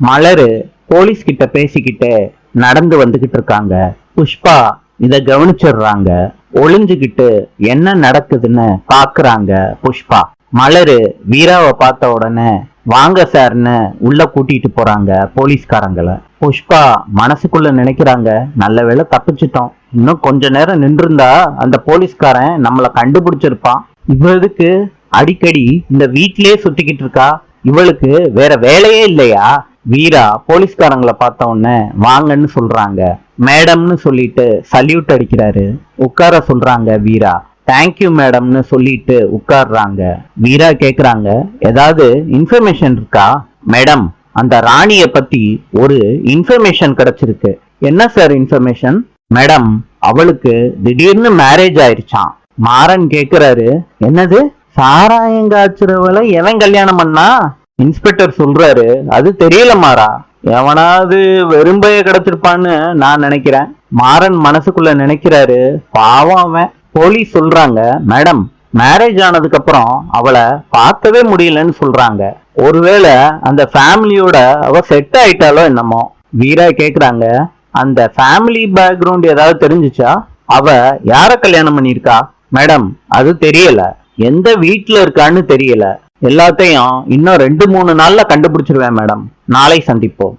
மலரு போலீஸ் கிட்ட பேசிக்கிட்டு நடந்து வந்துகிட்டு இருக்காங்க. புஷ்பா இத கவனிச்சிடுறாங்க. ஒளிஞ்சுகிட்டு என்ன நடக்குதுன்னு பாக்குறாங்க புஷ்பா. மலரு வீராவை பார்த்த உடனே வாங்க சார்னு உள்ள கூட்டிட்டு போறாங்க போலீஸ்காரங்களை. புஷ்பா மனசுக்குள்ள நினைக்கிறாங்க, நல்ல வேளை தப்பிச்சிட்டோம். இன்னும் கொஞ்ச நேரம் நின்றுருந்தா அந்த போலீஸ்காரன் நம்மள கண்டுபிடிச்சிருப்பான். இவளுக்கு அடிக்கடி இந்த வீட்டிலேயே சுத்திக்கிட்டு இருக்கா, இவளுக்கு வேற வேலையே இல்லையா? வீரா போலீஸ்காரங்களை பார்த்த உடனே வாங்கன்னு சொல்றாங்க. மேடம்னு சொல்லிட்டு சல்யூட் அடிக்கிறாரு. உட்கார சொல்றாங்க வீரா. தேங்க்யூ மேடம்னு சொல்லிட்டு உட்கார்றாங்க. வீரா கேக்குறாங்க, ஏதாவது இன்ஃபர்மேஷன் இருக்கா? மேடம், அந்த ராணிய பத்தி ஒரு இன்ஃபர்மேஷன் கிடைச்சிருக்கு. என்ன சார் இன்ஃபர்மேஷன்? மேடம், அவளுக்கு திடீர்னு மேரேஜ் ஆயிருச்சான். மாறன் கேக்குறாரு, என்னது சாராயங்காய்ச்சறவளை எவன் கல்யாணம் பண்ணா? இன்ஸ்பெக்டர் சொல்றாரு, அது தெரியல மாறா, எவனாவது வெறும்பைய கிடைச்சிருப்பான்னு நான் நினைக்கிறேன். மாறன் மனசுக்குள்ள நினைக்கிறாரு, பாவம் அவன். போலீஸ் சொல்றாங்க, மேடம், மேரேஜ் ஆனதுக்கு அப்புறம் அவளை பார்க்கவே முடியலன்னு சொல்றாங்க. ஒருவேளை அந்த ஃபேமிலியோட அவ செட் ஆயிட்டாலோ என்னமோ. வீரா கேக்குறாங்க, அந்த ஃபேமிலி பேக்ரவுண்ட் ஏதாவது தெரிஞ்சுச்சா? அவ யார கல்யாணம் பண்ணிருக்கா? மேடம், அது தெரியல. எந்த வீட்டுல இருக்கான்னு தெரியல. எல்லாத்தையும் இன்னும் 2-3 நாள்ல கண்டுபிடிச்சிருவேன் மேடம். நாளை சந்திப்போம்.